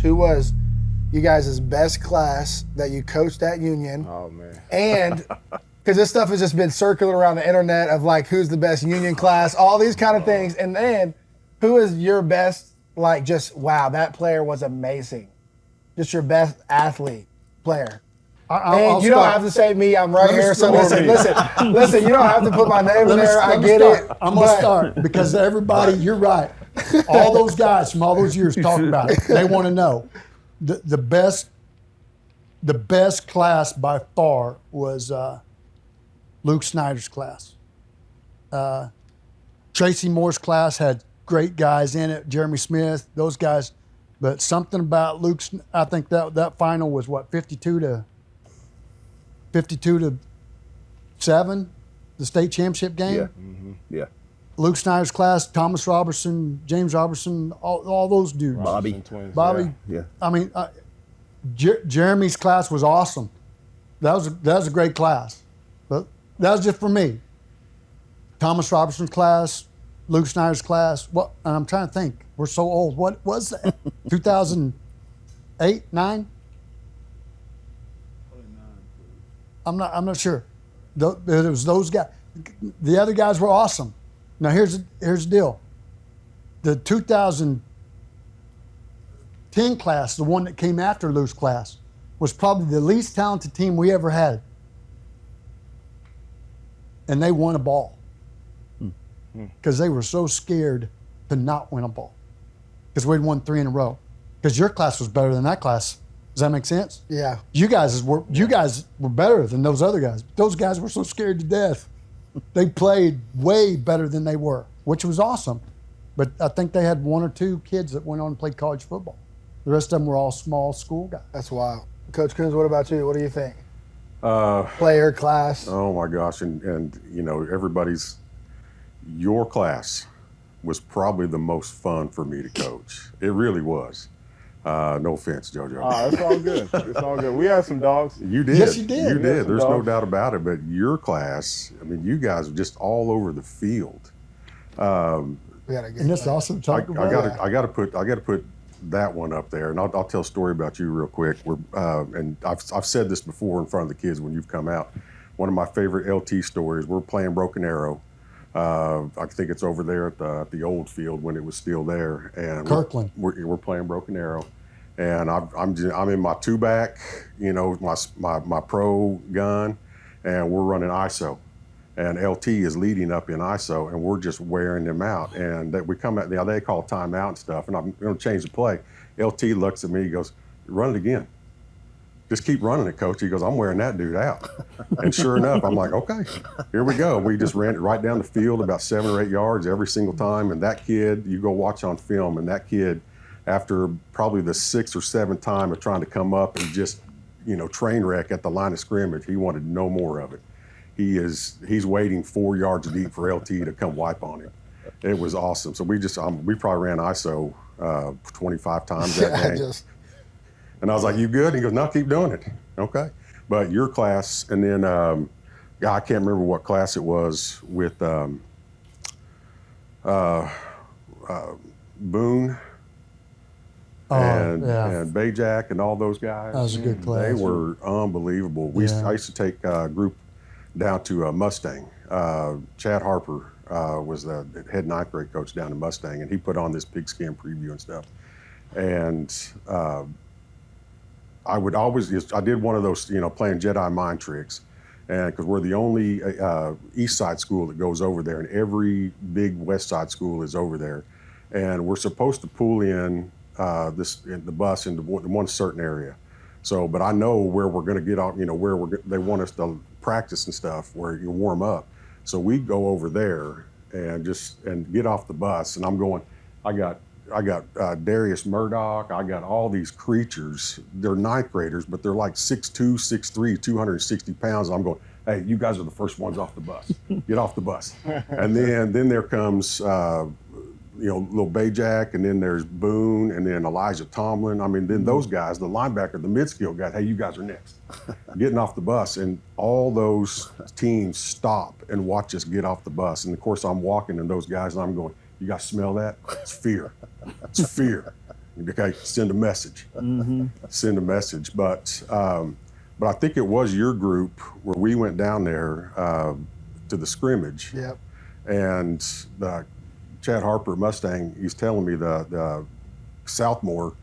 who was you guys' best class that you coached at Union? Oh, man. And because this stuff has just been circulating around the internet of like who's the best Union class, all these kind of things. And then who is your best, like just, wow, that player was amazing. Just your best athlete player. And you don't have to say me, I'm right here. So listen, you don't have to put my name in there. I get it. I'm going to start because everybody, you're right. All those guys from all those years talk about it. They want to know. The best class by far was Luke Snyder's class. Tracy Moore's class had great guys in it, Jeremy Smith, those guys. But something about Luke's, I think that final was what, 52 to 7, the state championship game? Yeah. Mm-hmm. Yeah. Luke Snyder's class, Thomas Robertson, James Robertson, all those dudes. Bobby. Yeah. I mean, Jeremy's class was awesome. That was a great class. But that was just for me. Thomas Robertson's class, Luke Snyder's class. What? And I'm trying to think. We're so old. What was that? 2008, 9? I'm not sure. It was those guys. The other guys were awesome. Now here's the deal. The 2010 class, the one that came after Luke's class, was probably the least talented team we ever had. And they won a ball. Because they were so scared to not win a ball. Because we'd won 3 in a row. Because your class was better than that class. Does that make sense? Yeah. You guys were better than those other guys. Those guys were so scared to death. They played way better than they were, which was awesome. But I think they had 1 or 2 kids that went on and played college football. The rest of them were all small school guys. That's wild. Coach Coons, what about you? What do you think? Player, class? Oh my gosh, and you know, your class was probably the most fun for me to coach. It really was. No offense, JoJo. It's all good. It's all good. We had some dogs. You did. Yes, you did. You did. There's no dogs. doubt about it. But your class, I mean, you guys were just all over the field. We gotta get And it's awesome to talk about. I got to put that one up there, and I'll tell a story about you real quick. And I've said this before in front of the kids when you've come out. One of my favorite LT stories. We're playing Broken Arrow. I think it's over there at the old field when it was still there. And Kirkland. We're playing Broken Arrow, and I'm in my 2-back, you know, my pro gun, and we're running ISO, and LT is leading up in ISO, and we're just wearing them out. And we come out, they call timeout and stuff, and I'm going to change the play. LT looks at me, he goes, "Run it again. Just keep running it, coach." He goes, "I'm wearing that dude out." And sure enough, I'm like, okay, here we go. We just ran it right down the field about 7 or 8 yards every single time. And that kid, you go watch on film, and that kid, after probably the 6th or 7th time of trying to come up and just, you know, train wreck at the line of scrimmage, he wanted no more of it. He's waiting 4 yards deep for LT to come wipe on him. It was awesome. So we probably ran ISO 25 times that game. And I was like, "You good?" He goes, "No, keep doing it." Okay. But your class, and then I can't remember what class it was with Boone and Bajak and all those guys. That was a good class. They were unbelievable. I used to take a group down to Mustang. Chad Harper was the head 9th grade coach down in Mustang, and he put on this pigskin preview and stuff. And I did one of those, you know, playing Jedi mind tricks, and because we're the only East Side school that goes over there, and every big West Side school is over there, and we're supposed to pull in the bus into one certain area. So, but I know where we're going to get off, you know, they want us to practice and stuff, where you warm up. So we go over there and get off the bus, and I'm going. I got Darius Murdoch. I got all these creatures. They're 9th graders, but they're like 6'2", 6'3", 260 pounds. I'm going, "Hey, you guys are the first ones off the bus. Get off the bus." And then there comes, you know, little Bajak, and then there's Boone, and then Elijah Tomlin. I mean, then those guys, the linebacker, the mid-skill guys, "Hey, you guys are next." Getting off the bus, and all those teams stop and watch us get off the bus. And of course, I'm walking, and those guys, and I'm going, "You guys smell that? It's fear. It's fear." Okay, send a message. Send a message. But I think it was your group where we went down there to the scrimmage. Yep. And Chad Harper Mustang, he's telling me the Southmore,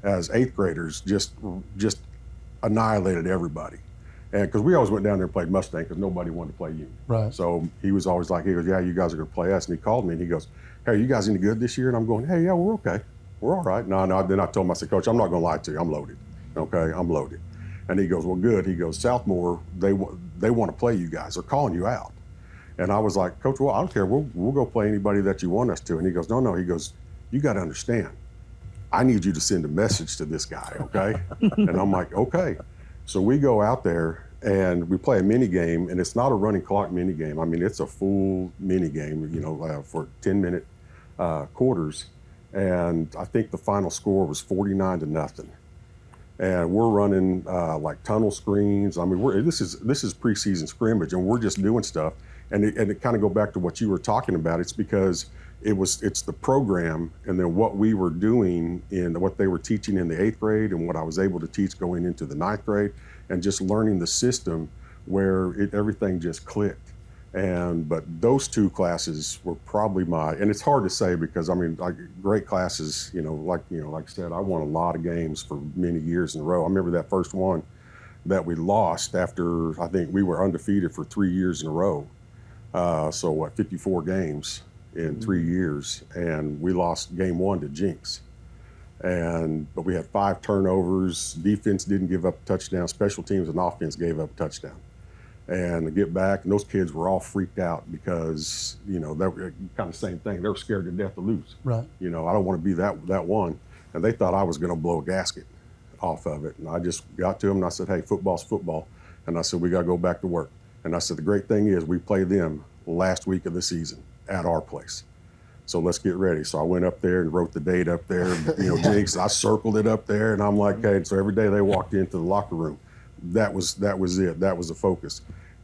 as 8th graders, just annihilated everybody. And because we always went down there and played Mustang because nobody wanted to play Union. Right. So he was always like, he goes, yeah, you guys are going to play us. And he called me and he goes, hey, you guys any good this year? And I'm going, hey, yeah, we're okay. We're all right. No. Then I told him, I said, Coach, I'm not going to lie to you. I'm loaded. Okay, I'm loaded. And he goes, well, good. He goes, Southmore, they want to play you guys. They're calling you out. And I was like, Coach, well, I don't care. We'll go play anybody that you want us to. And he goes, no. He goes, you got to understand. I need you to send a message to this guy, okay? And I'm like, okay. So we go out there and we play a mini game, and it's not a running clock mini game. I mean, it's a full mini game, for 10-minute quarters. And I think the final score was 49-0. And we're running like tunnel screens. I mean, this is preseason scrimmage, and we're just doing stuff. And it kind of go back to what you were talking about. It's because it's the program, and then what we were doing in what they were teaching in the 8th grade and what I was able to teach going into the 9th grade, and just learning the system where everything just clicked. But those 2 classes were probably and it's hard to say because I mean, like great classes, like I said, I won a lot of games for many years in a row. I remember that first one that we lost after I think we were undefeated for 3 years in a row. 54 games in 3 years, and we lost game 1 to Jinx. But we had 5 turnovers. Defense didn't give up a touchdown. Special teams and offense gave up a touchdown. And to get back, and those kids were all freaked out because, they were kind of same thing. They were scared to death to lose. Right. I don't want to be that one. And they thought I was going to blow a gasket off of it. And I just got to them and I said, hey, football's football. And I said, we got to go back to work. And I said, the great thing is we play them last week of the season at our place. So let's get ready. So I went up there and wrote the date up there. Jinx, I circled it up there, and I'm like, okay. So every day they walked into the locker room, that was it. That was the focus.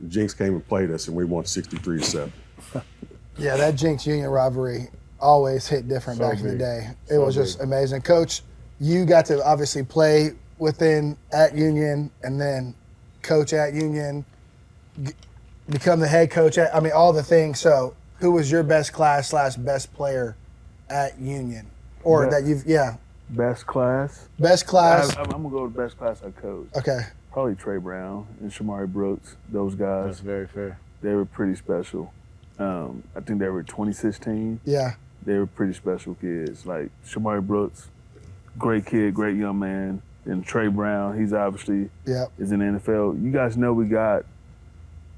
Jinx came and played us, and we won 63-7. Yeah, that Jinx Union rivalry always hit different back in the day. It was just amazing. Coach, you got to obviously play at Union, and then coach at Union, become the head coach all the things. So who was your best class / best player at Union? Or Best class? Best class. I'm going to go with best class I coached. Okay. Probably Tre Brown and Shamari Brooks, those guys. That's very fair. They were pretty special. I think they were 2016. Yeah. They were pretty special kids. Like Shamari Brooks, great kid, great young man. And Tre Brown, he's obviously is in the NFL. You guys know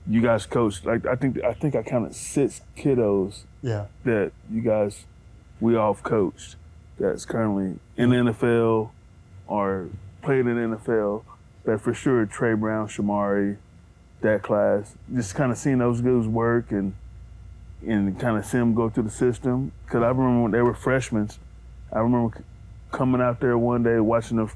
you guys coached, like I think I counted 6 kiddos that we all coached that's currently in the NFL or played in the NFL. But for sure, Tre Brown, Shamari, that class, just kind of seeing those guys work and kind of see them go through the system. Because I remember when they were freshmen, I remember coming out there one day watching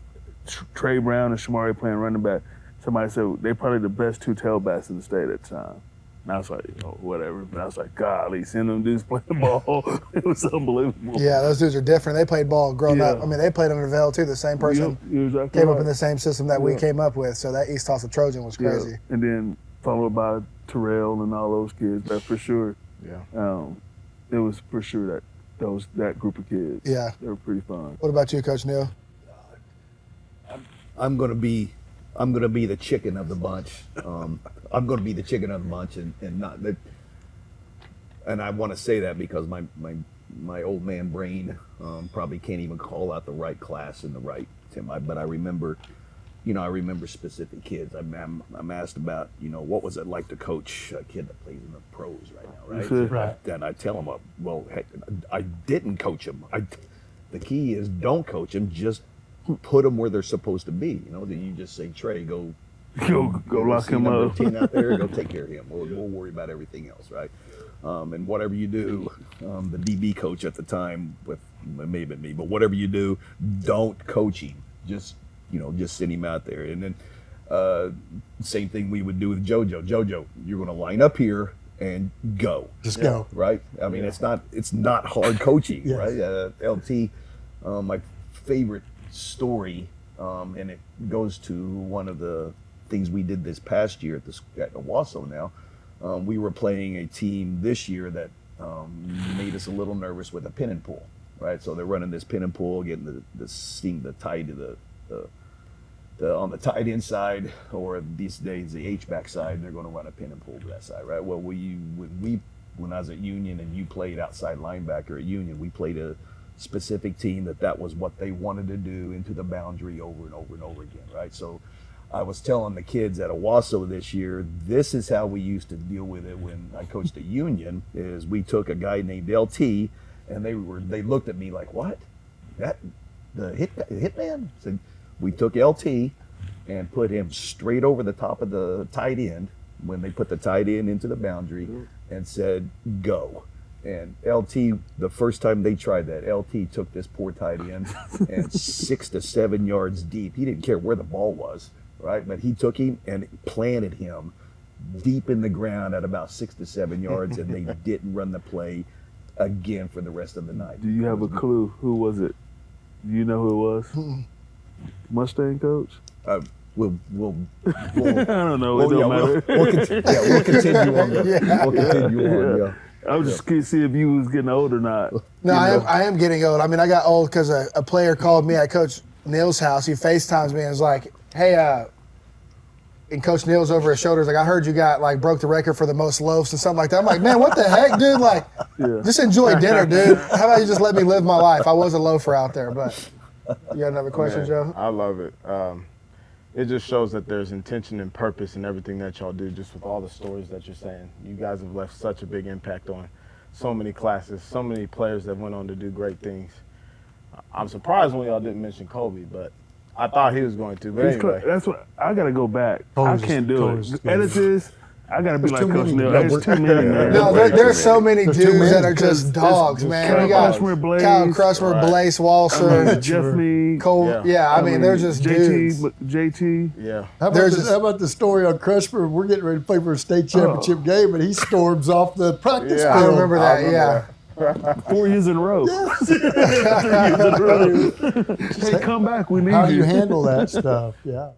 Tre Brown and Shamari playing running back. Somebody said they're probably the best 2 tailbacks in the state at the time. And I was like, whatever. But I was like, golly, seeing them dudes play the ball, it was unbelievable. Yeah, those dudes are different. They played ball growing up. I mean, they played under Vale too. The same person came up in the same system that we came up with. So that East Tulsa Trojan was crazy. Yeah. And then followed by Terrell and all those kids. But for sure, it was for sure that group of kids. Yeah, they were pretty fun. What about you, Coach Neal? I'm gonna be the chicken of the bunch. I'm going to be the chicken of the bunch, and not that. And I want to say that because my old man brain probably can't even call out the right class and the right Tim. But I remember, specific kids. I'm asked about, what was it like to coach a kid that plays in the pros right now, right? Right. And I tell them, well, heck, I didn't coach him. The key is don't coach him. Just put them where they're supposed to be. Then you just say, Tre, go lock him up. 15 out there, go take care of him. We'll worry about everything else, right? And whatever you do, the DB coach at the time, it may have been me, but whatever you do, don't coach him. Just send him out there. And then same thing we would do with JoJo. JoJo, you're going to line up here and go. Just go. Right? I mean, it's not hard coaching, right? LT, my favorite story, and it goes to one of the things we did this past year at Owasso now. We were playing a team this year that made us a little nervous with a pin and pull, right? So they're running this pin and pull, getting the tie to the on the tight end side, or these days the H-back side, they're going to run a pin and pull to that side, right? Well, when I was at Union and you played outside linebacker at Union, we played a specific team that was what they wanted to do into the boundary over and over and over again, right? So I was telling the kids at Owasso this year, this is how we used to deal with it when I coached at Union, is we took a guy named LT, and they looked at me like, what? That the Hitman? So we took LT and put him straight over the top of the tight end when they put the tight end into the boundary and said, go. And LT, the first time they tried that, LT took this poor tight end and 6 to 7 yards deep. He didn't care where the ball was, right? But he took him and planted him deep in the ground at about 6 to 7 yards, and they didn't run the play again for the rest of the night. Do you have a clue? Who was it? Do you know who it was? Mustang coach? We'll I don't know. It don't matter. We'll continue on. We'll continue on. Yeah. I was just curious to see if you was getting old or not. No, I am getting old. I mean, I got old because a player called me at Coach Neal's house. He FaceTimes me and was like, hey, and Coach Neal's over his shoulders, like, I heard you broke the record for the most loaves and something like that. I'm like, man, what the heck, dude? Like, just enjoy dinner, dude. How about you just let me live my life? I was a loafer out there, but you got another question, Joe? I love it. It just shows that there's intention and purpose in everything that y'all do, just with all the stories that you're saying. You guys have left such a big impact on so many classes, so many players that went on to do great things. I'm surprised when y'all didn't mention Kobe, but I thought he was going to. But anyway. That's what I got to go back. I can't do it. Editors, I got to be like Coach Neal. There's There's too many. No, there's so many dudes that are just dogs, man. We got Kyle Crutchmer, Blaze Walser, Jeffney, Cole. Yeah, I mean, they're just dudes. JT. Yeah. How about the story on Crutchmer? We're getting ready to play for a state championship game, and he storms off the practice field. I remember that, 4 years in a row. 3 years in a row. Hey, come back. We need you. How do you handle that stuff? Yeah.